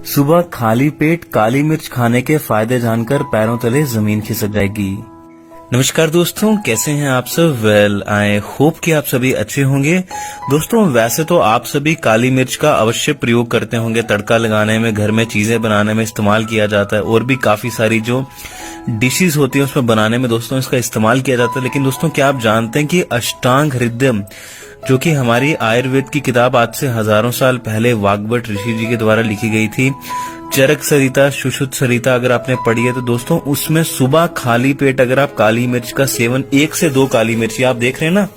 सुबह खाली पेट काली मिर्च खाने के फायदे जानकर पैरों तले जमीन खिसक जाएगी। नमस्कार दोस्तों, कैसे हैं आप सब? वेल, आई होप कि आप सभी अच्छे होंगे। दोस्तों, वैसे तो आप सभी काली मिर्च का अवश्य प्रयोग करते होंगे, तड़का लगाने में, घर में चीजें बनाने में इस्तेमाल किया जाता है, और भी काफी सारी जो डिशेस होती है उसमें बनाने में दोस्तों इसका इस्तेमाल किया जाता है। लेकिन दोस्तों, क्या आप जानते हैं कि अष्टांग हृदयम, जो कि हमारी आयुर्वेद की किताब आज से हजारों साल पहले वाग्भट ऋषि जी के द्वारा लिखी गई थी, चरक सरिता सुश्रुत सरिता, अगर आपने पढ़ी है तो दोस्तों उसमें सुबह खाली पेट अगर आप काली मिर्च का सेवन 1 से 2 काली मिर्च, आप देख रहे हैं ना,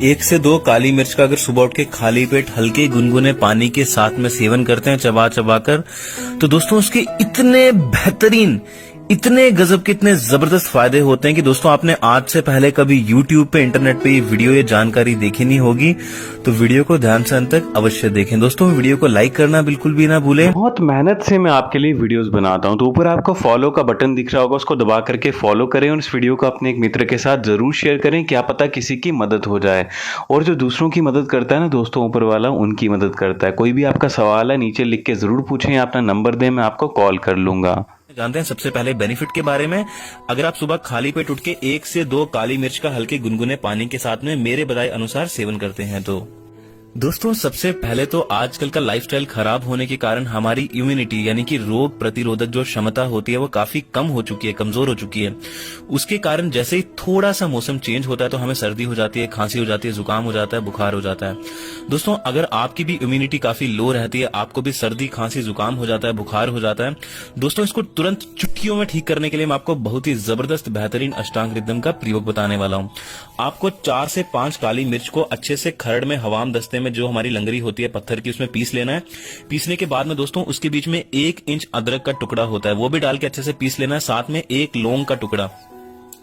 1 से 2 काली मिर्च का अगर सुबह उठ के खाली पेट हल्के गुनगुने पानी के साथ में सेवन करते हैं चबा चबा कर, तो दोस्तों उसके इतने बेहतरीन, इतने गजब के, इतने जबरदस्त फायदे होते हैं कि दोस्तों आपने आज से पहले कभी YouTube पे, इंटरनेट पे ये वीडियो, ये जानकारी देखी नहीं होगी, तो वीडियो को ध्यान से अंत तक अवश्य देखें। दोस्तों, वीडियो को लाइक करना बिल्कुल भी ना भूलें। बहुत मेहनत से मैं आपके लिए वीडियोस बनाता हूं, तो ऊपर आपको फॉलो का बटन दिख रहा होगा, उसको दबा करके फॉलो करें और इस वीडियो को अपने एक मित्र के साथ जरूर शेयर करें, क्या पता किसी की मदद हो जाए। और जो दूसरों की मदद करता है ना दोस्तों, ऊपर वाला उनकी मदद करता है। कोई भी आपका सवाल है नीचे लिख के जरूर पूछें, अपना नंबर दें, मैं आपको कॉल कर लूंगा। जानते हैं सबसे पहले बेनिफिट के बारे में। अगर आप सुबह खाली पेट उठ के 1 से 2 काली मिर्च का हल्के गुनगुने पानी के साथ में मेरे बताए अनुसार सेवन करते हैं तो दोस्तों, सबसे पहले तो आजकल का लाइफस्टाइल खराब होने के कारण हमारी इम्यूनिटी यानी कि रोग प्रतिरोधक जो क्षमता होती है वो काफी कम हो चुकी है, कमजोर हो चुकी है। उसके कारण जैसे ही थोड़ा सा मौसम चेंज होता है तो हमें सर्दी हो जाती है, खांसी हो जाती है, जुकाम हो जाता है, बुखार हो जाता है। दोस्तों, अगर आपकी भी इम्यूनिटी काफी लो रहती है, आपको भी सर्दी खांसी जुकाम हो जाता है, बुखार हो जाता है, दोस्तों इसको तुरंत चुटकियों में ठीक करने के लिए मैं आपको बहुत ही जबरदस्त बेहतरीन अष्टांग हृदयम का प्रयोग बताने वाला हूं। आपको 4 से 5 काली मिर्च को अच्छे से खरड़ में, हवाम दस्ते में, जो हमारी लंगरी होती है पत्थर की, उसमें पीस लेना है। पीसने के बाद में दोस्तों उसके बीच में 1 इंच अदरक का टुकड़ा होता है, वो भी डाल के अच्छे से पीस लेना है। साथ में 1 लौंग का टुकड़ा,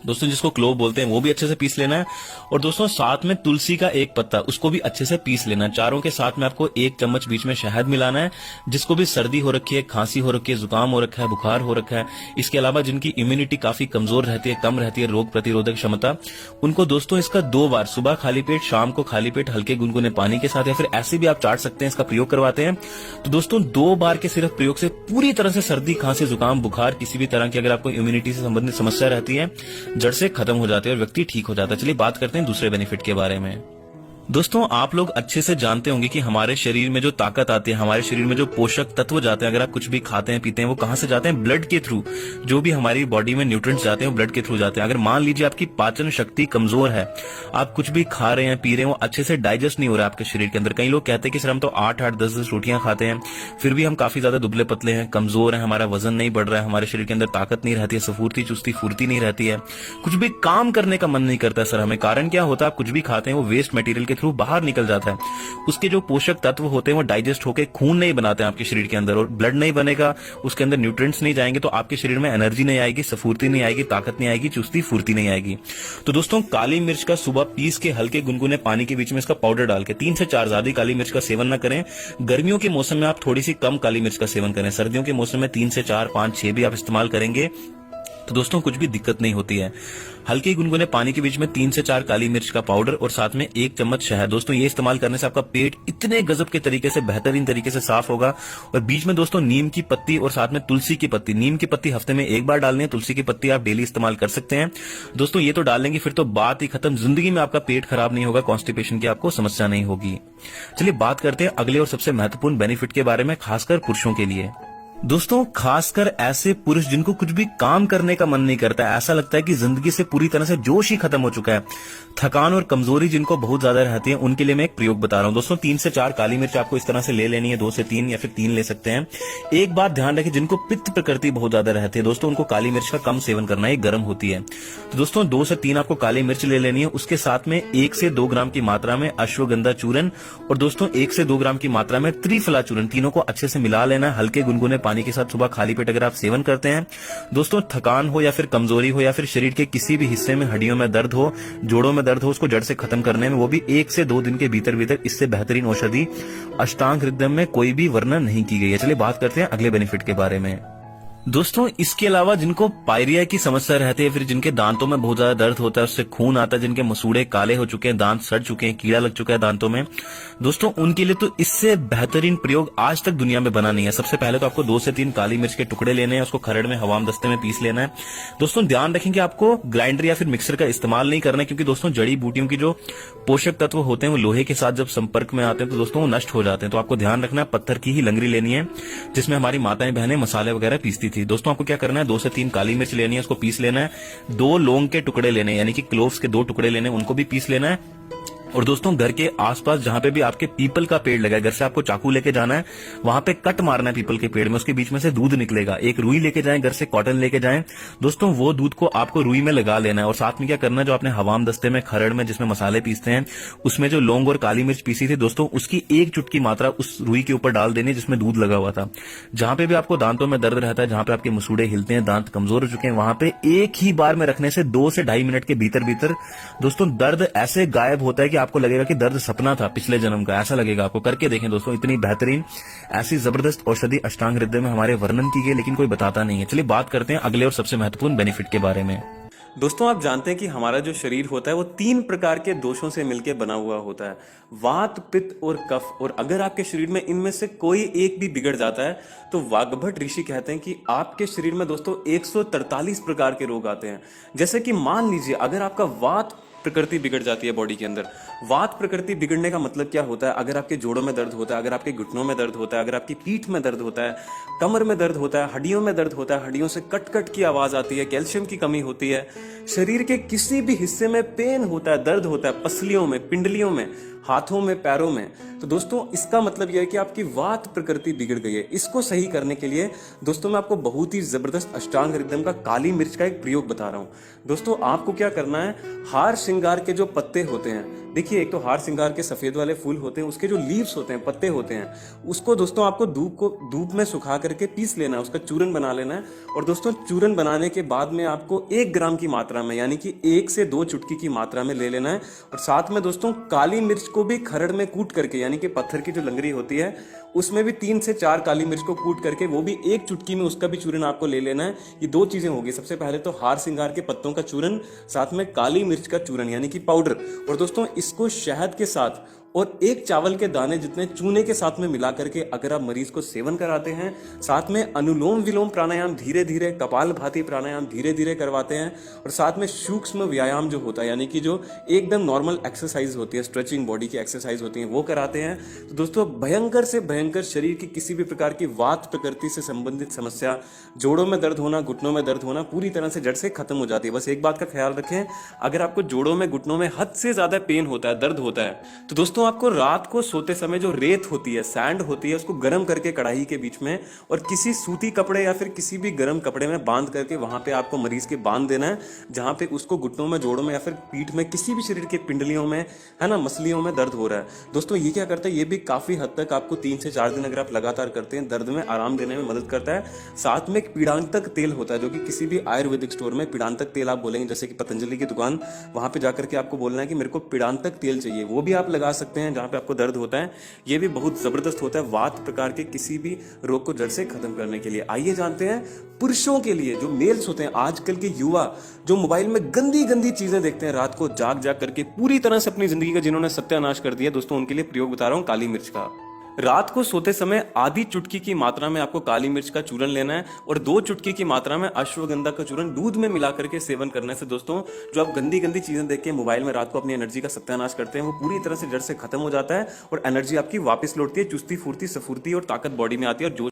दोस्तों जिसको क्लोव बोलते हैं, वो भी अच्छे से पीस लेना है। और दोस्तों साथ में तुलसी का 1 पत्ता, उसको भी अच्छे से पीस लेना है। चारों के साथ में आपको 1 चम्मच बीच में शहद मिलाना है। जिसको भी सर्दी हो रखी है, खांसी हो रखी है, जुकाम हो रखा है, बुखार हो रखा है, इसके अलावा जिनकी इम्यूनिटी काफी कमजोर रहती है, कम रहती है, रोग प्रतिरोधक क्षमता, उनको दोस्तों इसका 2 बार, सुबह खाली पेट, शाम को खाली पेट हल्के गुनगुने पानी के साथ, या फिर ऐसे भी आप चाट सकते हैं, इसका प्रयोग करवाते हैं। तो दोस्तों 2 बार के सिर्फ प्रयोग से पूरी तरह से सर्दी, खांसी, जुकाम, बुखार, किसी भी तरह की अगर आपको इम्यूनिटी से संबंधित समस्या रहती है, जड़ से खत्म हो जाती है और व्यक्ति ठीक हो जाता है। चलिए बात करते हैं दूसरे बेनिफिट के बारे में। दोस्तों, आप लोग अच्छे से जानते होंगे कि हमारे शरीर में जो ताकत आती है, हमारे शरीर में जो पोषक तत्व जाते हैं, अगर आप कुछ भी खाते हैं पीते हैं, वो कहां से जाते हैं? ब्लड के थ्रू। जो भी हमारी बॉडी में न्यूट्रिएंट्स जाते हैं वो ब्लड के थ्रू जाते हैं। अगर मान लीजिए आपकी पाचन शक्ति कमजोर है, आप कुछ भी खा रहे हैं, पी रहे हैं, वो अच्छे से डाइजेस्ट नहीं हो रहा है आपके शरीर के अंदर। कई लोग कहते हैं कि सर हम तो 8-8, 10-10 रोटियां खाते हैं, फिर भी हम काफी ज्यादा दुबले पतले हैं, कमजोर हैं, हमारा वजन नहीं बढ़ रहा है, हमारे शरीर के अंदर ताकत नहीं रहती है, सफूर्ती चुस्ती फुर्ती नहीं रहती है, कुछ भी काम करने का मन नहीं करता सर हमें। कारण क्या होता है? आप कुछ भी खाते हैं वो वेस्ट मटेरियल के थ्रू बाहर निकल जाता है। उसके जो पोषक तत्व होते हैं वो डाइजेस्ट होकर खून नहीं बनाते हैं आपके शरीर के अंदर, और ब्लड नहीं बनेगा, उसके अंदर न्यूट्रिएंट्स नहीं जाएंगे, तो आपके शरीर में एनर्जी नहीं आएगी, सफूर्ती नहीं आएगी, ताकत नहीं आएगी, चुस्ती फुर्ती नहीं आएगी। तो दोस्तों, काली मिर्च का सुबह पीस के हल्के गुनगुने पानी के बीच में इसका पाउडर डाल के 3 से 4, ज्यादा काली मिर्च का सेवन न करें। गर्मियों के मौसम में आप थोड़ी सी कम काली मिर्च का सेवन करें, सर्दियों के मौसम में 3 से 4, 5, 6 भी आप इस्तेमाल करेंगे तो दोस्तों कुछ भी दिक्कत नहीं होती है। हल्के गुनगुने पानी के बीच में 3 से 4 काली मिर्च का पाउडर और साथ में 1 चम्मच शहद। दोस्तों ये इस्तेमाल करने से आपका पेट इतने गजब के तरीके से, बेहतरीन तरीके से साफ होगा। और बीच में दोस्तों नीम की पत्ती और साथ में तुलसी की पत्ती, नीम की पत्ती हफ्ते में 1 बार डालनी है, तुलसी की पत्ती आप डेली इस्तेमाल कर सकते हैं। दोस्तों ये तो डाल लेंगे फिर तो बात ही खत्म, जिंदगी में आपका पेट खराब नहीं होगा, कॉन्स्टिपेशन की आपको समस्या नहीं होगी। चलिए बात करते हैं अगले और सबसे महत्वपूर्ण बेनिफिट के बारे में, खासकर पुरुषों के लिए। दोस्तों खासकर ऐसे पुरुष जिनको कुछ भी काम करने का मन नहीं करता है, ऐसा लगता है कि जिंदगी से पूरी तरह से जोश ही खत्म हो चुका है, थकान और कमजोरी जिनको बहुत ज्यादा रहती है, उनके लिए मैं एक प्रयोग बता रहा हूं। दोस्तों 3 से 4 काली मिर्च आपको इस तरह से ले लेनी है, 2 से 3 या फिर 3 ले सकते हैं। एक बात ध्यान रखें, जिनको पित्त प्रकृति बहुत ज्यादा रहती है दोस्तों, उनको काली मिर्च का कम सेवन करना है, गर्म होती है। तो दोस्तों 2 से 3 आपको काली मिर्च ले लेनी है। उसके साथ में 1 से 2 ग्राम की मात्रा में अश्वगंधा चूर्ण और दोस्तों 1 से 2 ग्राम की मात्रा में त्रिफला चूर्ण, तीनों को अच्छे से मिला लेना है हल्के गुनगुने पानी के साथ। सुबह खाली पेट अगर आप सेवन करते हैं दोस्तों, थकान हो या फिर कमजोरी हो या फिर शरीर के किसी भी हिस्से में हड्डियों में दर्द हो, जोड़ों में दर्द हो, उसको जड़ से खत्म करने में, वो भी 1 से 2 दिन के भीतर भीतर, इससे बेहतरीन औषधि अष्टांग हृदयम में कोई भी वर्णन नहीं की गई है। चलिए बात करते हैं अगले बेनिफिट के बारे में। दोस्तों इसके अलावा जिनको पायरिया की समस्या रहती है, फिर जिनके दांतों में बहुत ज्यादा दर्द होता है, उससे खून आता है, जिनके मसूड़े काले हो चुके हैं, दांत सड़ चुके हैं, कीड़ा लग चुका है दांतों में, दोस्तों उनके लिए तो इससे बेहतरीन प्रयोग आज तक दुनिया में बना नहीं है। सबसे पहले तो आपको 2 से 3 काली मिर्च के टुकड़े लेने हैं, उसको खरड़ में हवाम दस्ते में पीस लेना है। दोस्तों ध्यान रखें कि आपको ग्राइंडर या फिर मिक्सर का इस्तेमाल नहीं करना है, क्योंकि दोस्तों जड़ी बूटियों की जो पोषक तत्व होते हैं वो लोहे के साथ जब संपर्क में आते हैं तो दोस्तों वो नष्ट हो जाते हैं। तो आपको ध्यान रखना है पत्थर की ही लंगरी लेनी है, जिसमें हमारी माताएं बहनें मसाले वगैरह पीसती थी। दोस्तों आपको क्या करना है, 2 से 3 काली मिर्च लेनी है, उसको पीस लेना है। 2 लौंग के टुकड़े लेने हैं, यानी कि क्लोव्स के 2 टुकड़े लेने हैं, उनको भी पीस लेना है। और दोस्तों घर के आसपास जहां पे भी आपके पीपल का पेड़ लगा है, घर से आपको चाकू लेके जाना है, वहां पे कट मारना है पीपल के पेड़ में, उसके बीच में से दूध निकलेगा। एक रुई लेके जाएं, घर से कॉटन लेके जाएं, दोस्तों वो दूध को आपको रुई में लगा लेना है। और साथ में क्या करना है, जो आपने हवाम दस्ते में खरड़ में जिसमें मसाले पीसते हैं, उसमें जो लौंग और काली मिर्च पीसी थी दोस्तों, उसकी 1 चुटकी मात्रा उस रुई के ऊपर डाल देनी है जिसमें दूध लगा हुआ था। जहां पे भी आपको दांतों में दर्द रहता है, जहां पे आपके मसूड़े हिलते हैं, दांत कमजोर हो चुके हैं, वहां पे एक ही बार में रखने से 2 से 2.5 मिनट के भीतर भीतर दोस्तों दर्द ऐसे गायब होता है कि आपको लगेगा कि दर्द सपना था पिछले जन्म का, ऐसा लगेगा आपको। करके देखें दोस्तों, इतनी बेहतरीन ऐसी जबरदस्त औषधि अष्टांग हृदय में हमारे वर्णन की गई, लेकिन कोई बताता नहीं है। चलिए बात करते हैं अगले और सबसे महत्वपूर्ण बेनिफिट के बारे में। दोस्तों आप जानते हैं कि हमारा जो शरीर होता है वो 3 प्रकार के दोषों से मिलकर बना हुआ होता है, वात, पित्त और कफ। और अगर आपके शरीर में इनमें से कोई एक भी बिगड़ जाता है तो वाग्भट ऋषि कहते हैं कि आपके शरीर में दोस्तों 143 प्रकार के रोग आते हैं। जैसे कि मान लीजिए अगर आपका वात प्रकृति बिगड़ जाती है बॉडी के अंदर। वात प्रकृति बिगड़ने का मतलब क्या होता है, अगर आपके जोड़ों में दर्द होता है, अगर आपके घुटनों में दर्द होता है, अगर आपकी पीठ में दर्द होता है, कमर में दर्द होता है, हड्डियों में दर्द होता है, हड्डियों से कट कट की आवाज आती है, कैल्शियम की कमी होती है, शरीर के किसी भी हिस्से में पेन होता है, दर्द होता है, पसलियों में, पिंडलियों में, हाथों में, पैरों में, तो दोस्तों इसका मतलब यह है कि आपकी वात प्रकृति बिगड़ गई है। इसको सही करने के लिए दोस्तों मैं आपको बहुत ही जबरदस्त अष्टांग हृदय का काली मिर्च का एक प्रयोग बता रहा हूं। दोस्तों आपको क्या करना है, हार श्रृंगार के जो पत्ते होते हैं, देखिए एक तो हार श्रृंगार के सफेद वाले फूल होते हैं, उसके जो लीव्स होते हैं, पत्ते होते हैं, उसको दोस्तों आपको धूप में सुखा करके पीस लेना है, उसका चूरन बना लेना है। और दोस्तों चूरन बनाने के बाद में आपको 1 ग्राम की मात्रा में, यानी कि 1 से 2 चुटकी की मात्रा में ले लेना है। और साथ में दोस्तों काली मिर्च को भी खरड़ में कूट करके, यानी कि पत्थर की जो लंगरी होती है उसमें भी 3 से 4 काली मिर्च को कूट करके, वो भी 1 चुटकी में उसका भी चूरन आपको ले लेना है। ये 2 चीजें होगी, सबसे पहले तो हार श्रृंगार के पत्तों का चूरन, साथ में काली मिर्च का चूरन यानी कि पाउडर। और दोस्तों इसको शहद के साथ और 1 चावल के दाने जितने चूने के साथ में मिला करके अगर आप मरीज को सेवन कराते हैं, साथ में अनुलोम विलोम प्राणायाम धीरे धीरे, कपाल भाती प्राणायाम धीरे धीरे करवाते हैं, और साथ में सूक्ष्म व्यायाम जो होता है, यानी कि जो एकदम नॉर्मल एक्सरसाइज होती है, स्ट्रेचिंग बॉडी की एक्सरसाइज होती है, वो कराते हैं, तो दोस्तों भयंकर से भयंकर शरीर की किसी भी प्रकार की वात प्रकृति से संबंधित समस्या, जोड़ों में दर्द होना, घुटनों में दर्द होना, पूरी तरह से जड़ से खत्म हो जाती है। बस एक बात का ख्याल रखें, अगर आपको जोड़ों में, घुटनों में हद से ज्यादा पेन होता है, दर्द होता है, तो दोस्तों आपको रात को सोते समय जो रेत होती है, सैंड होती है, उसको गर्म करके कढ़ाई के बीच में और किसी सूती कपड़े या फिर किसी भी गर्म कपड़े में बांध करके वहां पे आपको मरीज के बांध देना है, जहां पे उसको घुटनों में, जोड़ों में या फिर पीठ में, किसी भी शरीर के पिंडलियों में, है ना, मसलियों में दर्द हो रहा है। दोस्तों ये क्या करता है, ये भी काफी हद तक आपको 3 से 4 दिन अगर आप लगातार करते हैं, दर्द में आराम देने में मदद करता है। साथ में एक पीड़ांतक तेल होता है, जो कि किसी भी आयुर्वेदिक स्टोर में पीड़ांतक तेल आप बोलेंगे, जैसे कि पतंजलि की दुकान, वहां पे जाकर के आपको बोलना है कि मेरे को पीड़ांतक तेल चाहिए, वो भी आप लगा सकते हैं जहां पे आपको दर्द होता है। ये भी बहुत जबरदस्त होता है वात प्रकार के किसी भी रोग को जड़ से खत्म करने के लिए। आइए जानते हैं पुरुषों के लिए, जो मेल्स होते हैं, आजकल के युवा जो मोबाइल में गंदी गंदी चीजें देखते हैं, रात को जाग जाग करके पूरी तरह से अपनी जिंदगी का जिन्होंने सत्यानाश कर दिया, दोस्तों उनके लिए प्रयोग बता रहा हूं काली मिर्च का। रात को सोते समय आधी चुटकी की मात्रा में आपको काली मिर्च का चूरन लेना है और 2 चुटकी की मात्रा में अश्वगंधा का चूरन दूध में मिला करके सेवन करने से दोस्तों जो आप गंदी गंदी चीजें देख के मोबाइल में रात को अपनी एनर्जी का सत्यानाश करते हैं, वो पूरी तरह से जड़ से खत्म हो जाता है और एनर्जी आपकी वापस लौटती है, चुस्ती फुर्ती, सफुर्ती और ताकत बॉडी में आती है और जो